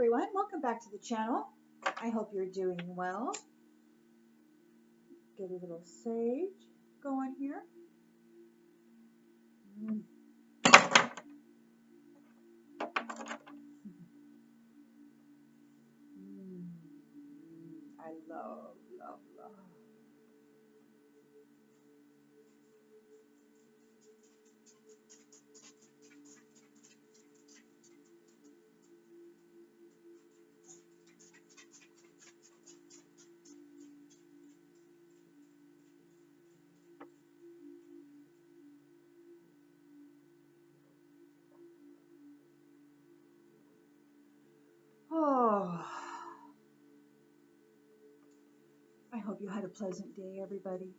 everyone, welcome back to the channel. I hope you're doing well. Get a little sage going here. I love. Oh, I hope you had a pleasant day, everybody.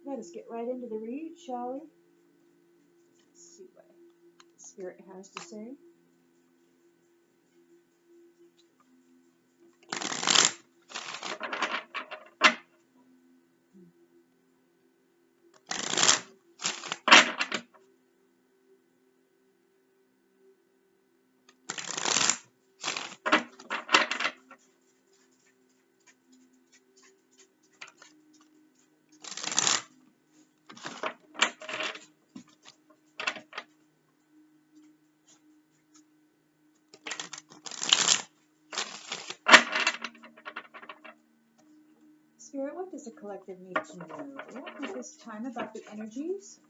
Let us get right into the read, shall we? Let's see what Spirit has to say. Spirit, what does the collective need to know at this time about the energies?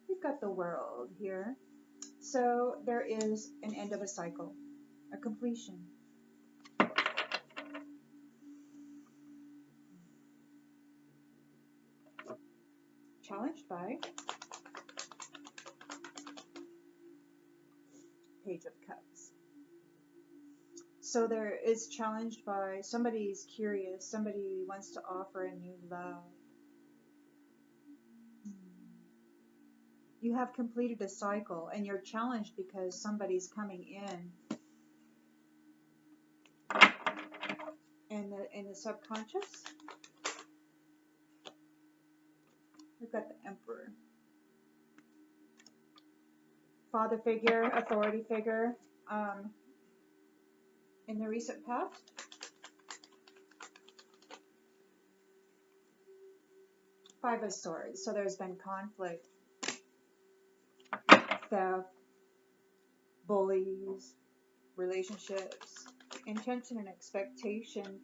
We've got the World here. So there is an end of a cycle, a completion. Challenged by Page of Cups. So there is challenged by somebody's curious, somebody wants to offer a new love. You have completed a cycle and you're challenged because somebody's coming in the subconscious. We've got the Emperor. Father figure, authority figure, in the recent past. Five of Swords. So there's been conflict, theft, bullies, relationships, intention and expectation.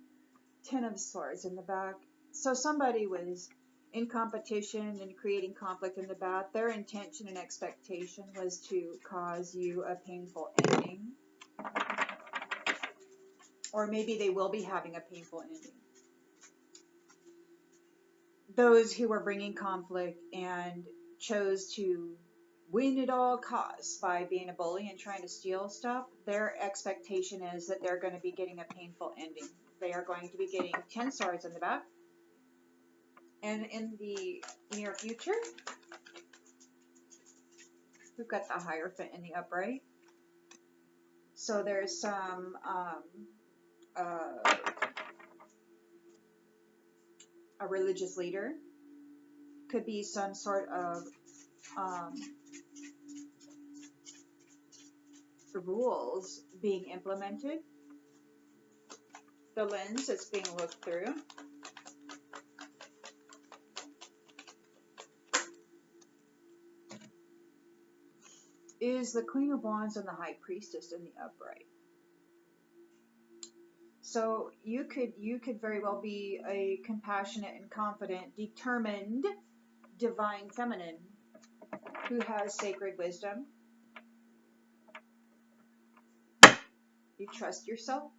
10 of Swords in the back. So somebody was in competition and creating conflict in the back. Their intention and expectation was to cause you a painful ending. Or maybe they will be having a painful ending. Those who were bringing conflict and chose to win at all costs by being a bully and trying to steal stuff, their expectation is that they're going to be getting a painful ending. They are going to be getting 10 swords in the back. And in the near future, we've got the Hierophant in the upright. So there's some a religious leader. Could be some sort of rules being implemented. The lens that's being looked through. Is the Queen of Wands and the High Priestess in the upright. So you could very well be a compassionate and confident, determined, divine feminine who has sacred wisdom. You trust yourself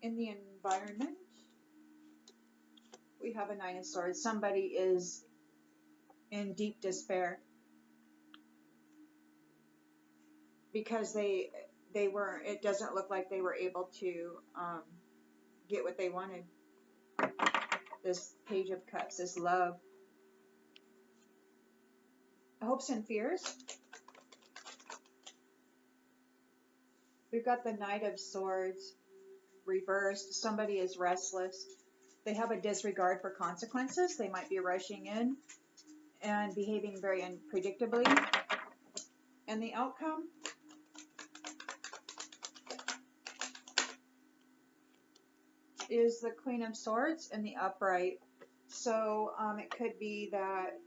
in the environment. We have a Nine of Swords. Somebody is in deep despair because they weren't, it doesn't look like they were able to get what they wanted. This Page of Cups, this love. Hopes and fears. We've got the Knight of Swords reversed. Somebody is restless. They have a disregard for consequences. They might be rushing in and behaving very unpredictably. And the outcome is the Queen of Swords and the upright. So it could be that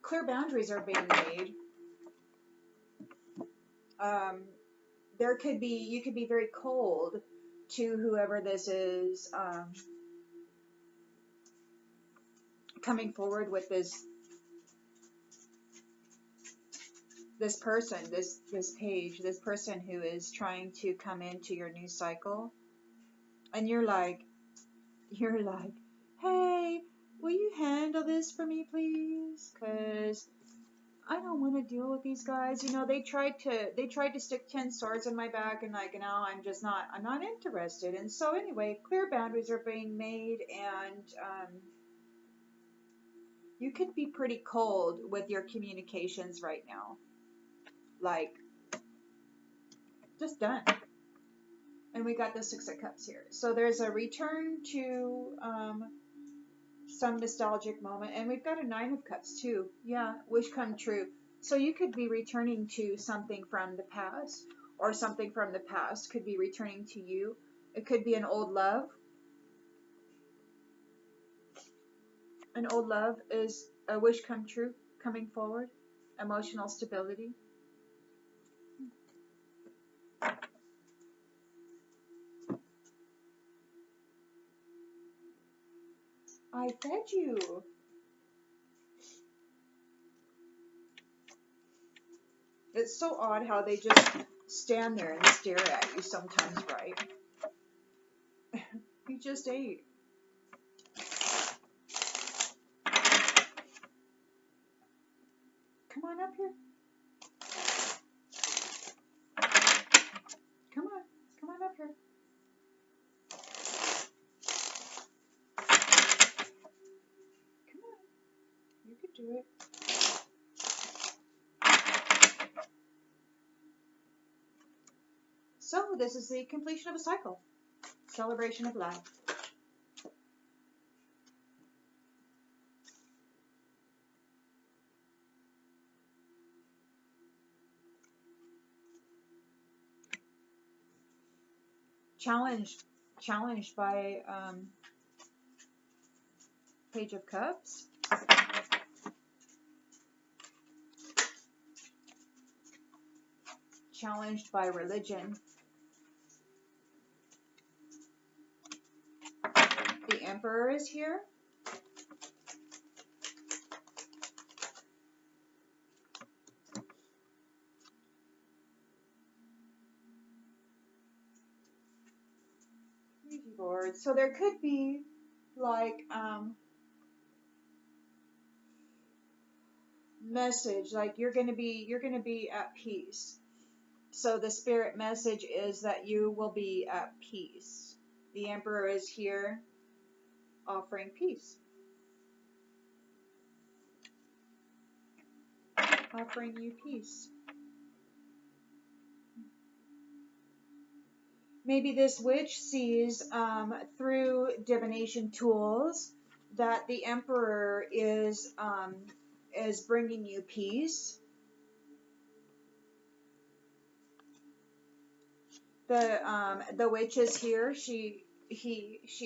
clear boundaries are being made. There could be, you could be very cold to whoever this is coming forward with this person, this page, this person who is trying to come into your new cycle, and you're like, hey, will you handle this for me, please? Because I don't want to deal with these guys. You know, they tried to stick 10 swords in my back, and like, now I'm not interested. And so anyway, clear boundaries are being made, and you could be pretty cold with your communications right now. Like, just done. And we got the Six of Cups here. So there's a return to some nostalgic moment. And we've got a Nine of Cups too. Yeah, wish come true. So you could be returning to something from the past, or something from the past could be returning to you. It could be an old love. An old love is a wish come true, coming forward. Emotional stability. I fed you. It's so odd how they just stand there and stare at you sometimes, right? You just ate. Come on up here. Come on up here. Come on. You could do it. So this is the completion of a cycle. Celebration of life. Challenged by Page of Cups. Challenged by religion. The Emperor is here. Lord. So there could be like message, like you're gonna be at peace. So the spirit message is that you will be at peace. The Emperor is here offering peace. Offering you peace. Maybe this witch sees through divination tools that the Emperor is bringing you peace. The witch is here. She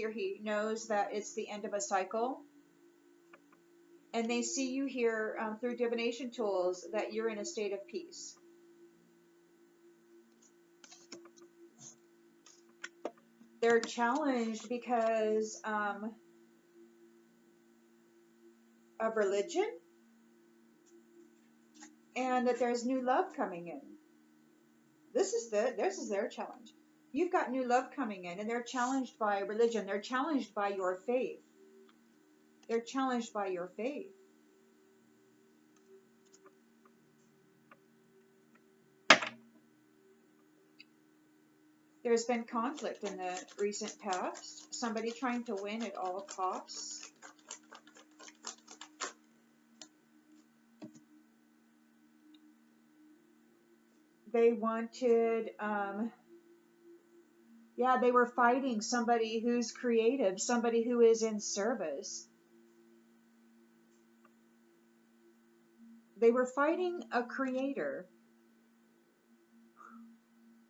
or he knows that it's the end of a cycle, and they see you here through divination tools that you're in a state of peace. They're challenged because of religion, and that there's new love coming in. This is their challenge. You've got new love coming in, and they're challenged by religion. They're challenged by your faith. They're challenged by your faith. There's been conflict in the recent past. Somebody trying to win at all costs. They wanted Yeah, they were fighting somebody who's creative, somebody who is in service. They were fighting a creator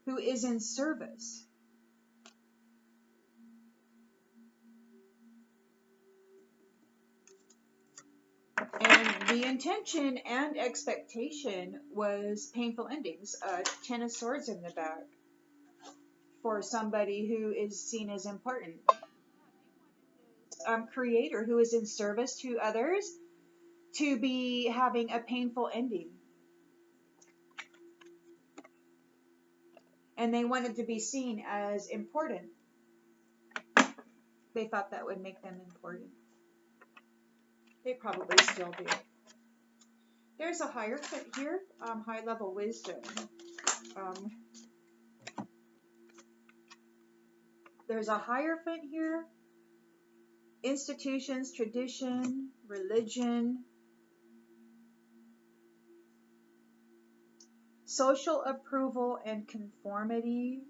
who is in service. And the intention and expectation was painful endings. 10 of Swords in the back for somebody who is seen as important. Creator who is in service to others to be having a painful ending. And they wanted to be seen as important. They thought that would make them important. They probably still do. There's a Hierophant here, high level wisdom. There's a Hierophant here, institutions, tradition, religion, social approval and conformity,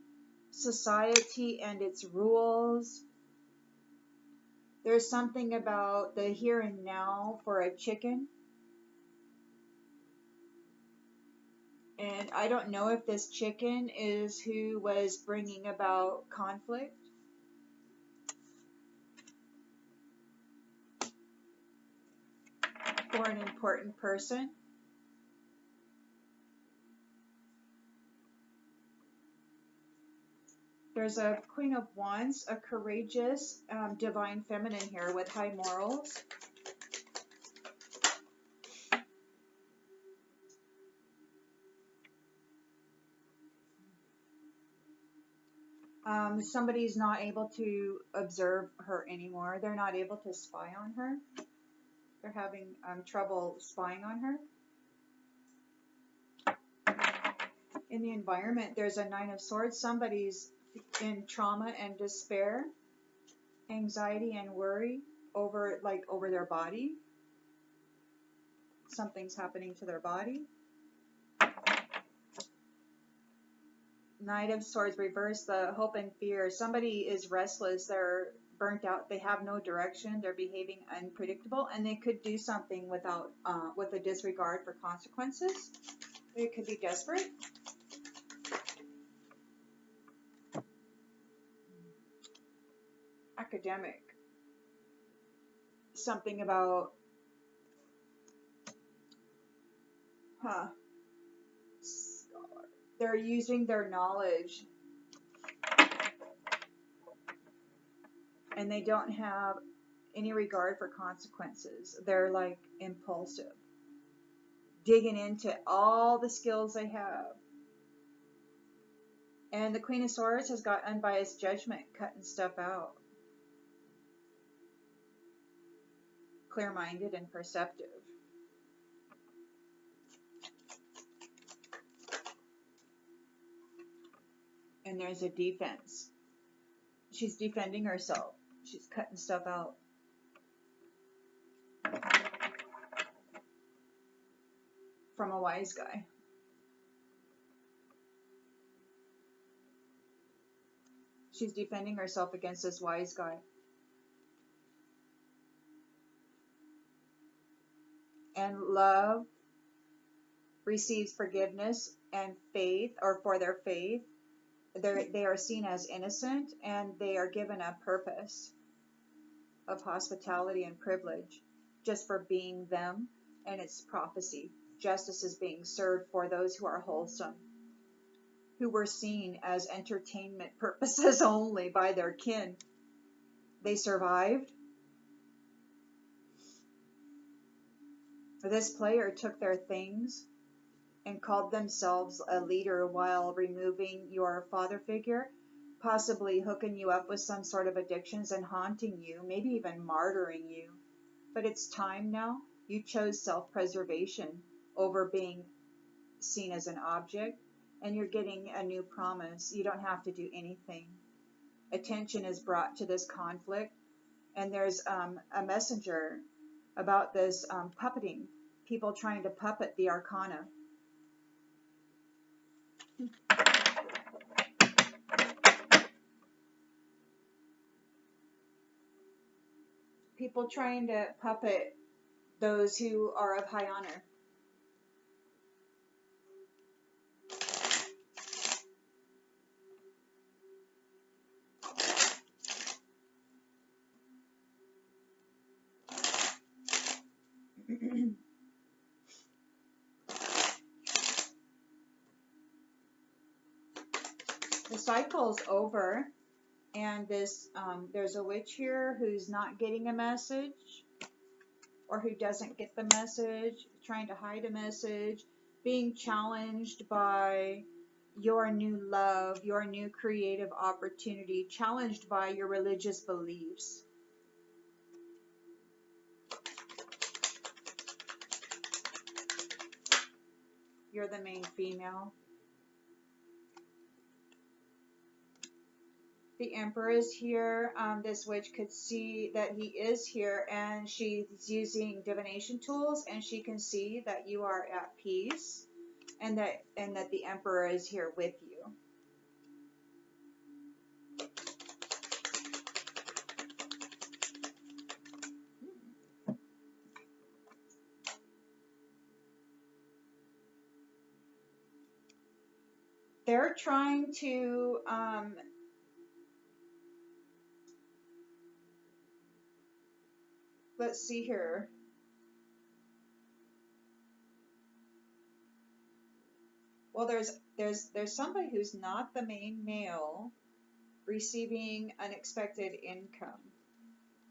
society and its rules. There's something about the here and now for a chicken. And I don't know if this chicken is who was bringing about conflict. For an important person. There's a Queen of Wands, a courageous, divine feminine here with high morals. Somebody's not able to observe her anymore. They're not able to spy on her. They're having trouble spying on her. In the environment, there's a Nine of Swords. Somebody's in trauma and despair, anxiety and worry over their body. Something's happening to their body. Knight of Swords reverse, the hope and fear. Somebody is restless. They're burnt out. They have no direction. They're behaving unpredictable, and they could do something without with a disregard for consequences. They could be desperate. Academic. Something about scholar. They're using their knowledge, and they don't have any regard for consequences. They're like impulsive, digging into all the skills they have. And the Queen of Swords has got unbiased judgment, cutting stuff out. Clear-minded and perceptive. And there's a defense. She's defending herself. She's cutting stuff out. From a wise guy. She's defending herself against this wise guy. And love receives forgiveness and faith, or for their faith. They are seen as innocent, and they are given a purpose of hospitality and privilege just for being them, and it's prophecy. Justice is being served for those who are wholesome, who were seen as entertainment purposes only by their kin. They survived. This player took their things and called themselves a leader while removing your father figure, possibly hooking you up with some sort of addictions and haunting you, maybe even martyring you. But it's time now. You chose self-preservation over being seen as an object, and you're getting a new promise. You don't have to do anything. Attention is brought to this conflict, and there's a messenger about this puppeting, people trying to puppet the arcana. people trying to puppet those who are of high honor. The cycle's over, and there's a witch here who's not getting a message, or who doesn't get the message, trying to hide a message, being challenged by your new love, your new creative opportunity, challenged by your religious beliefs. You're the main female. The Emperor is here. This witch could see that he is here, and she's using divination tools, and she can see that you are at peace, and that the Emperor is here with you. They're trying to let's see here. Well, there's somebody who's not the main male receiving unexpected income.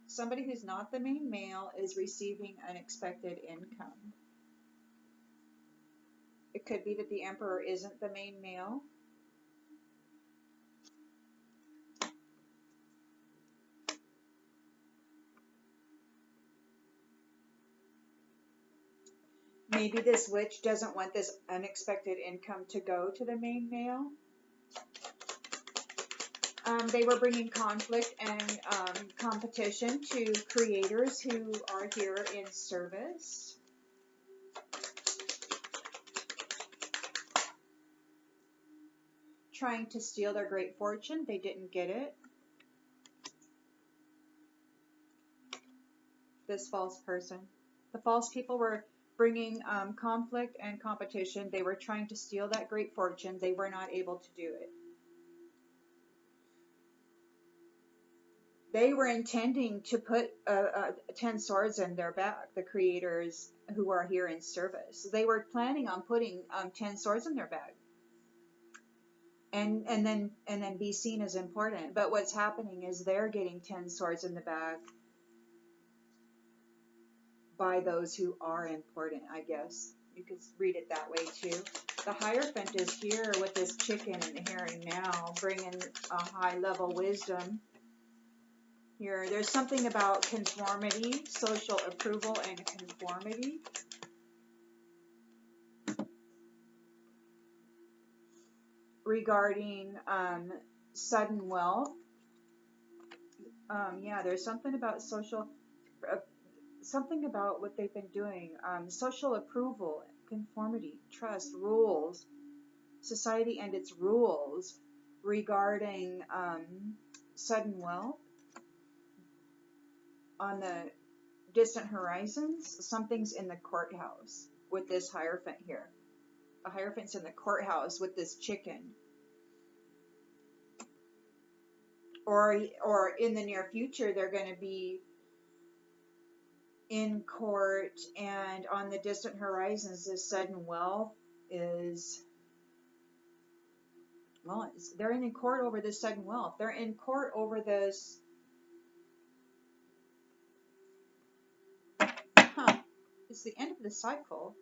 Somebody who's not the main male is receiving unexpected income. It could be that the Emperor isn't the main male. Maybe this witch doesn't want this unexpected income to go to the main male. They were bringing conflict and competition to creators who are here in service. Trying to steal their great fortune. They didn't get it. This false person. The false people were bringing conflict and competition. They were trying to steal that great fortune. They were not able to do it. They were intending to put 10 swords in their bag, the creators who are here in service. They were planning on putting 10 swords in their bag. And then be seen as important. But what's happening is they're getting 10 swords in the bag by those who are important, I guess. You could read it that way too. The Hierophant is here with this chicken and the herring now, bringing a high level wisdom. Here, there's something about conformity, social approval and conformity. Regarding sudden wealth. Yeah, there's something about social, something about what they've been doing. Social approval, conformity, trust, rules, society and its rules regarding sudden wealth. On the distant horizons, something's in the courthouse with this Hierophant here. A Hierophant's in the courthouse with this chicken. Or in the near future, they're going to be in court, and on the distant horizons, this sudden wealth is, well, they're in court over this sudden wealth. They're in court over this. It's the end of the cycle.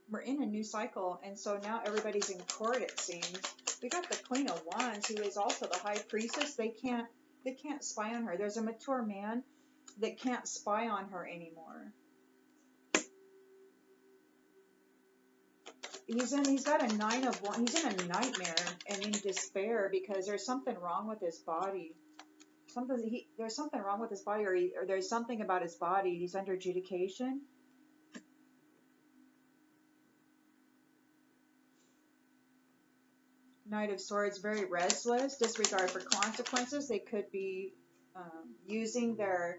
We're in a new cycle, and so now everybody's in court, it seems. We got the Queen of Wands, who is also the High Priestess. They can't spy on her. There's a mature man that can't spy on her anymore. He's got a 9 of Wands. He's in a nightmare and in despair because there's something wrong with his body. There's something wrong with his body, or there's something about his body. He's under adjudication. Knight of Swords, very restless, disregard for consequences. They could be using their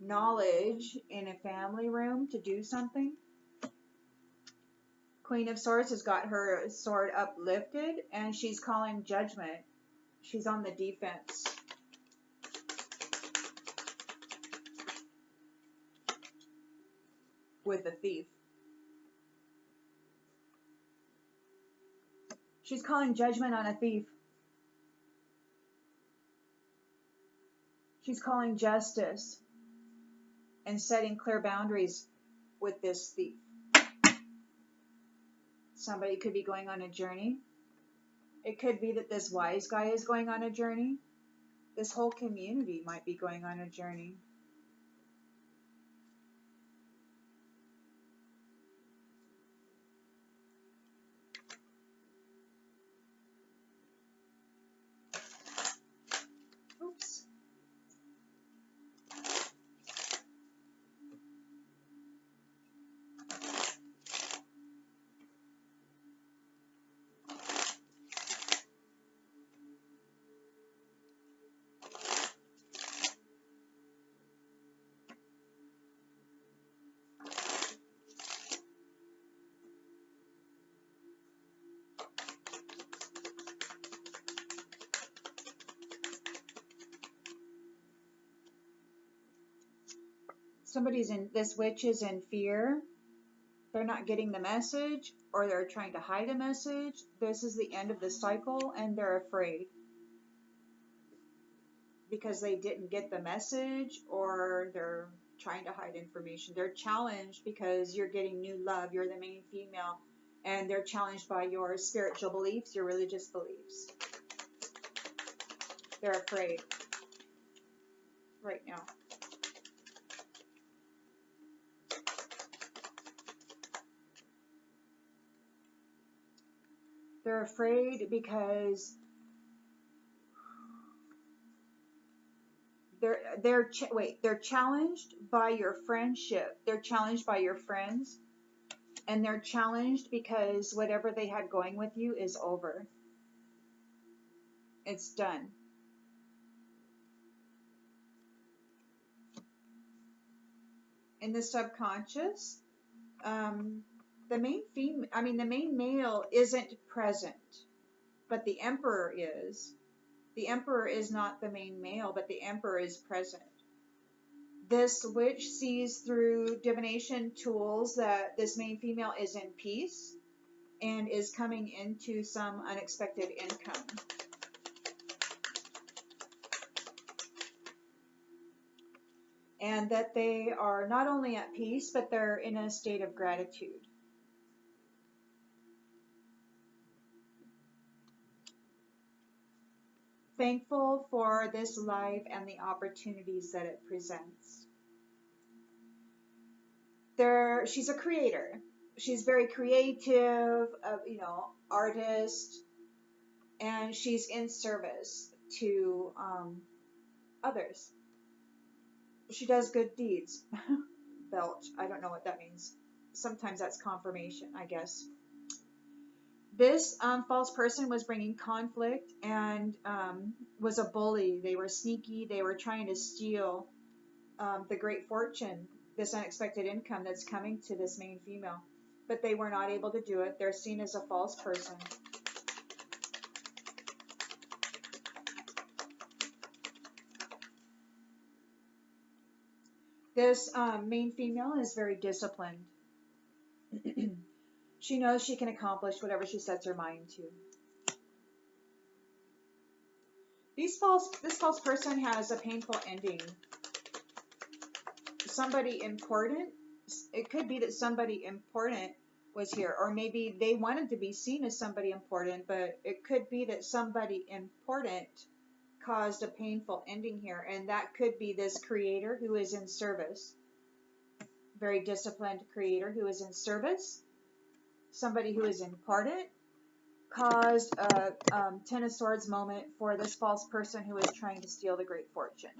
knowledge in a family room to do something. Queen of Swords has got her sword uplifted, and she's calling judgment. She's on the defense. With a thief. She's calling judgment on a thief. She's calling justice and setting clear boundaries with this thief. Somebody could be going on a journey. It could be that this wise guy is going on a journey. This whole community might be going on a journey. Oops. This witch is in fear. They're not getting the message, or they're trying to hide a message. This is the end of the cycle, and they're afraid. Because they didn't get the message, or they're trying to hide information. They're challenged because you're getting new love. You're the main female. And they're challenged by your spiritual beliefs, your religious beliefs. They're afraid right now. They're afraid because they're challenged by your friendship. They're challenged by your friends, and they're challenged because whatever they had going with you is over. It's done. In the subconscious, the main male isn't present, but the Emperor is. The Emperor is not the main male, but the Emperor is present. This witch sees through divination tools that this main female is in peace and is coming into some unexpected income. And that they are not only at peace, but they're in a state of gratitude. Thankful for this life and the opportunities that it presents. She's a creator. She's very creative, artist, and she's in service to others. She does good deeds. Belch. I don't know what that means. Sometimes that's confirmation, I guess. This false person was bringing conflict and was a bully. They were sneaky. They were trying to steal the great fortune, this unexpected income that's coming to this main female. But they were not able to do it. They're seen as a false person. This main female is very disciplined. She knows she can accomplish whatever she sets her mind to. This false person has a painful ending. Somebody important, it could be that somebody important was here, or maybe they wanted to be seen as somebody important, but it could be that somebody important caused a painful ending here, and that could be this creator who is in service. Very disciplined creator who is in service. Somebody who is important caused a Ten of Swords moment for this false person who is trying to steal the great fortune.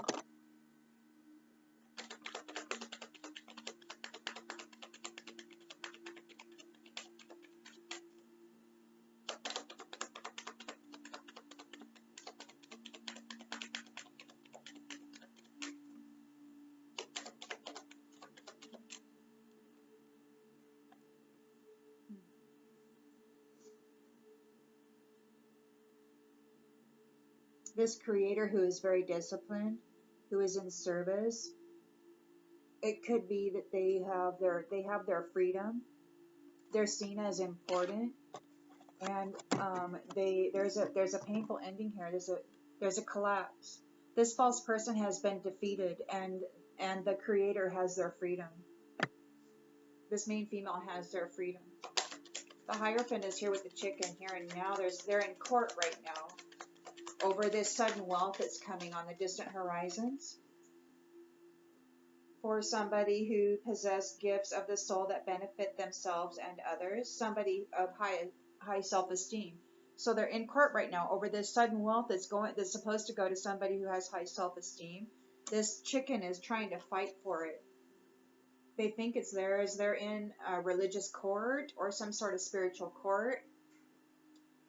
this creator who is very disciplined, who is in service, it could be that they have their freedom. They're seen as important, and there's a painful ending here. There's a collapse. This false person has been defeated, and the creator has their freedom. This main female has their freedom. The Hierophant is here with the chicken here and now. They're in court right now over this sudden wealth that's coming on the distant horizons. For somebody who possessed gifts of the soul that benefit themselves and others, somebody of high self-esteem. So they're in court right now over this sudden wealth that's supposed to go to somebody who has high self-esteem. This chicken is trying to fight for it. They think it's theirs. They're in a religious court or some sort of spiritual court.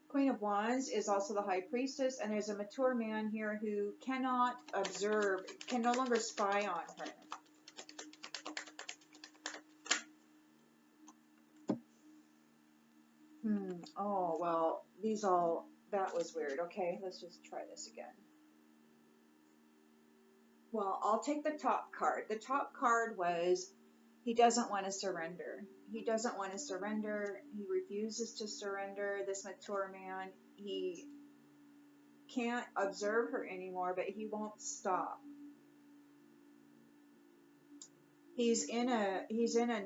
Queen of Wands is also the High Priestess, and there's a mature man here who cannot observe, can no longer spy on her. Oh, well, that was weird. Okay, let's just try this again. Well, I'll take the top card. The top card was he doesn't want to surrender. He doesn't want to surrender. He refuses to surrender. This mature man, he can't observe her anymore, but he won't stop. He's in a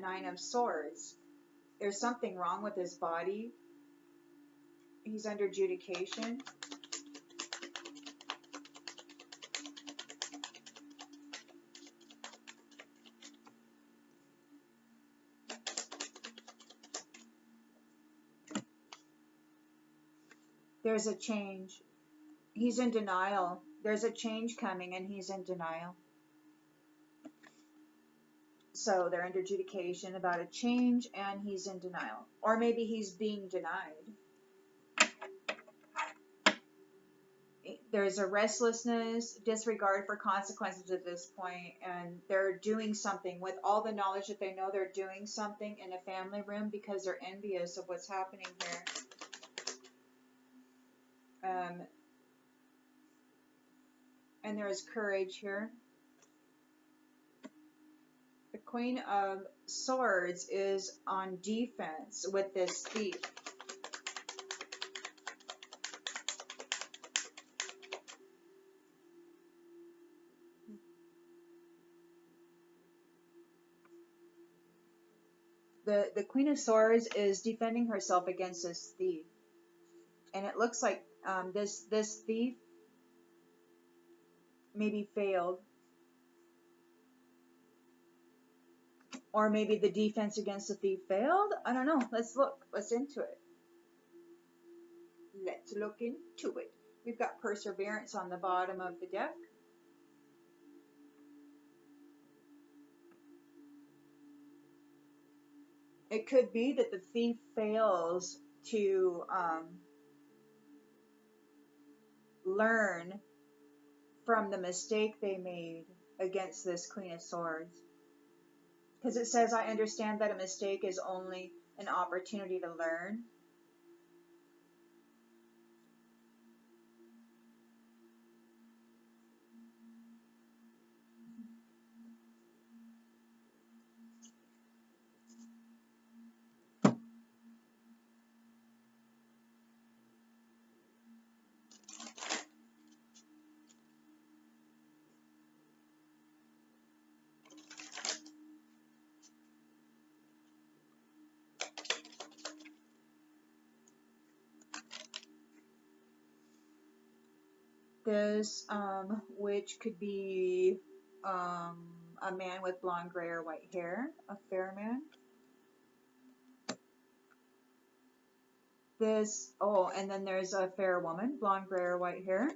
Nine of Swords. There's something wrong with his body. He's under adjudication. There's a change. He's in denial. There's a change coming and he's in denial. So they're under adjudication about a change and he's in denial. Or maybe he's being denied. There's a restlessness, disregard for consequences at this point, and they're doing something with all the knowledge that they know they're doing something in a family room because they're envious of what's happening here. And there is courage here. The Queen of Swords is on defense with this thief. The Queen of Swords is defending herself against this thief. And it looks like this thief maybe failed. Or maybe the defense against the thief failed? I don't know. Let's look. Let's into it. Let's look into it. We've got Perseverance on the bottom of the deck. It could be that the thief fails to learn from the mistake they made against this Queen of Swords. Because it says, I understand that a mistake is only an opportunity to learn. This, which could be a man with blonde, gray, or white hair, a fair man. This, oh, and then there's a fair woman, blonde, gray, or white hair.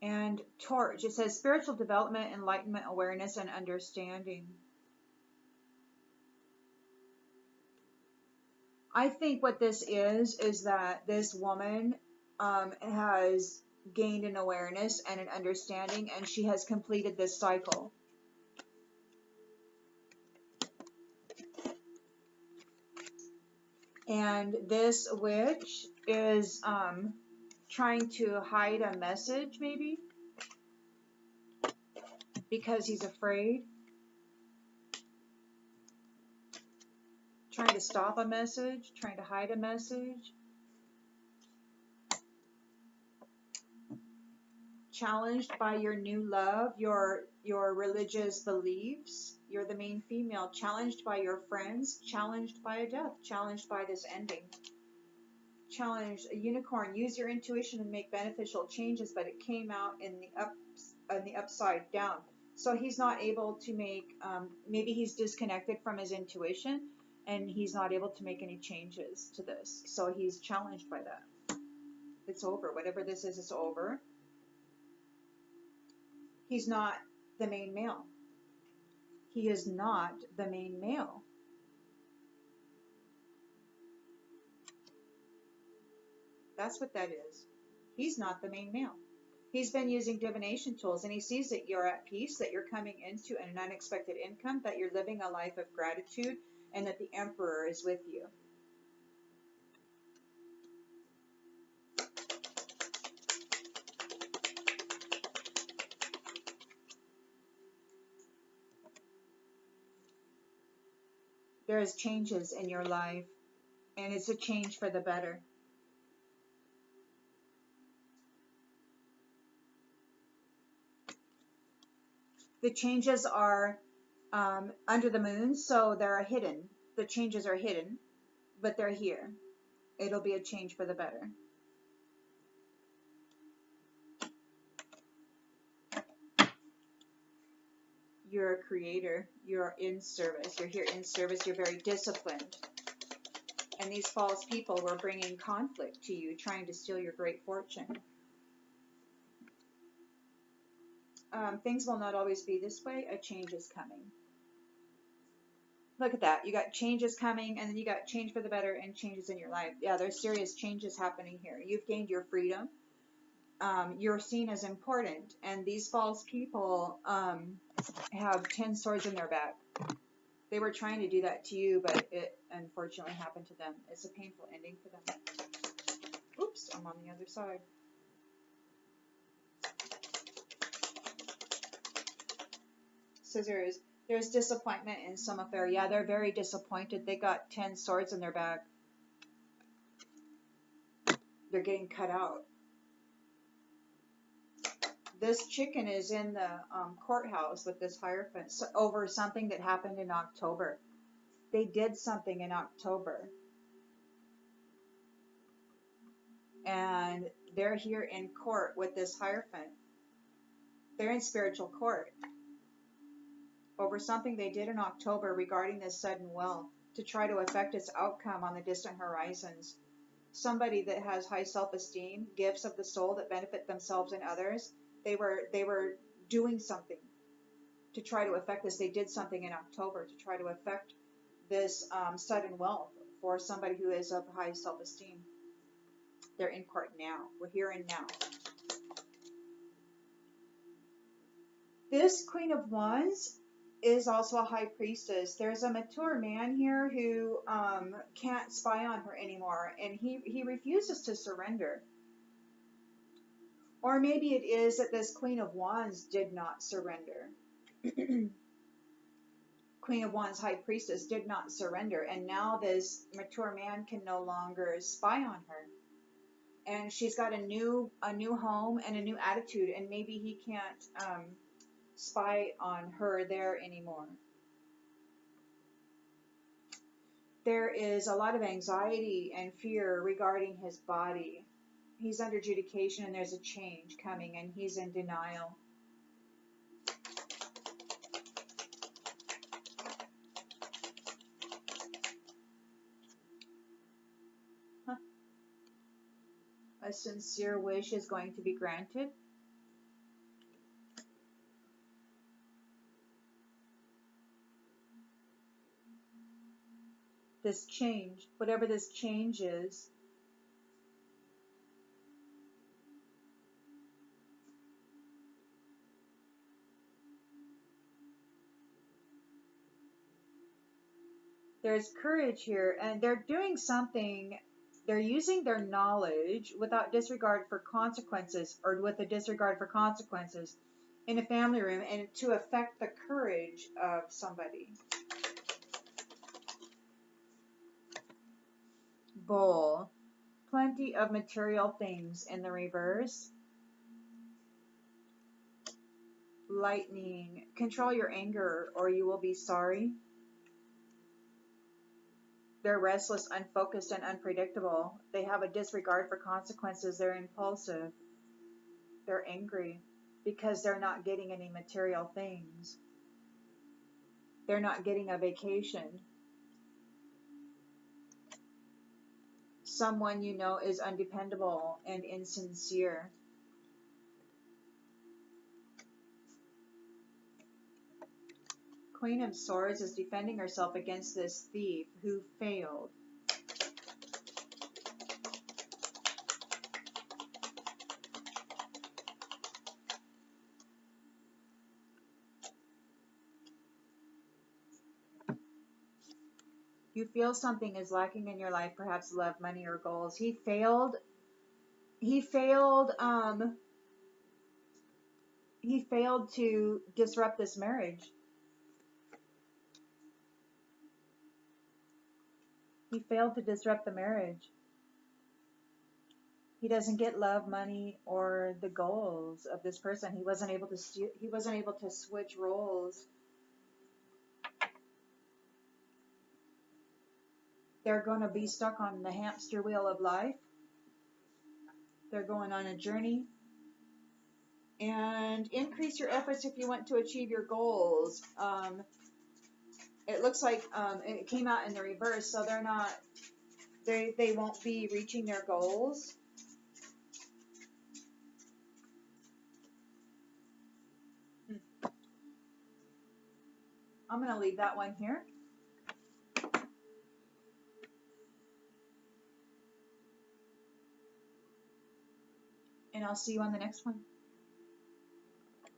And torch, it says spiritual development, enlightenment, awareness, and understanding. I think what this is that this woman has gained an awareness and an understanding, and she has completed this cycle. And this witch is trying to hide a message, maybe, because he's afraid. Trying to stop a message, trying to hide a message. Challenged by your new love, your religious beliefs. You're the main female. Challenged by your friends. Challenged by a death. Challenged by this ending. Challenged. A unicorn. Use your intuition and make beneficial changes, but it came out in the upside down. So he's not able to make. Maybe he's disconnected from his intuition, and he's not able to make any changes to this. So he's challenged by that. It's over. Whatever this is, it's over. He's not the main male. He is not the main male. That's what that is. He's not the main male. He's been using divination tools, and he sees that you're at peace, that you're coming into an unexpected income, that you're living a life of gratitude, and that the Emperor is with you. There's changes in your life, and it's a change for the better. The changes are under the moon, so they're hidden. The changes are hidden, but they're here. It'll be a change for the better. You're a creator. You're in service. You're here in service. You're very disciplined. And these false people were bringing conflict to you, trying to steal your great fortune. Things will not always be this way. A change is coming. Look at that. You got changes coming, and then you got change for the better and changes in your life. Yeah, there's serious changes happening here. You've gained your freedom. You're seen as important. And these false people have 10 swords in their back. They were trying to do that to you, but it unfortunately happened to them. It's a painful ending for them. Oops, I'm on the other side. Scissors. There's disappointment in some affair. Yeah, they're very disappointed. They got 10 swords in their back. They're getting cut out. This chicken is in the courthouse with this Hierophant over something that happened in October. They did something in October. And they're here in court with this Hierophant. They're in spiritual court over something they did in October regarding this sudden wealth to try to affect its outcome on the distant horizons. Somebody that has high self-esteem, gifts of the soul that benefit themselves and others, they were doing something to try to affect this. They did something in October to try to affect this sudden wealth for somebody who is of high self-esteem. They're in court now. We're here and now. This Queen of Wands is also a high priestess. There's a mature man here who can't spy on her anymore, and he refuses to surrender. Or maybe it is that this Queen of Wands did not surrender. Queen of Wands, high priestess, did not surrender, and now this mature man can no longer spy on her. And she's got a new home and a new attitude, and maybe he can't spy on her there anymore. There is a lot of anxiety and fear regarding his body. He's under adjudication, and there's a change coming, and he's in denial. A sincere wish is going to be granted. This change, whatever this change is, There's courage here, and they're doing something. They're using their knowledge without disregard for consequences, or with a disregard for consequences, in a family room, and to affect the courage of somebody. Bull. Plenty of material things in the reverse. Lightning. Control your anger or you will be sorry. They're restless, unfocused, and unpredictable. They have a disregard for consequences. They're impulsive. They're angry because they're not getting any material things. They're not getting a vacation. Someone you know is undependable and insincere. Queen of Swords is defending herself against this thief who failed. You feel something is lacking in your life, perhaps love, money, or goals. He failed to disrupt this marriage. He failed to disrupt the marriage. He doesn't get love, money, or the goals of this person. He wasn't able to switch roles. They're going to be stuck on the hamster wheel of life. They're going on a journey. And increase your efforts if you want to achieve your goals. It looks like it came out in the reverse, so they won't be reaching their goals. I'm going to leave that one here. And I'll see you on the next one.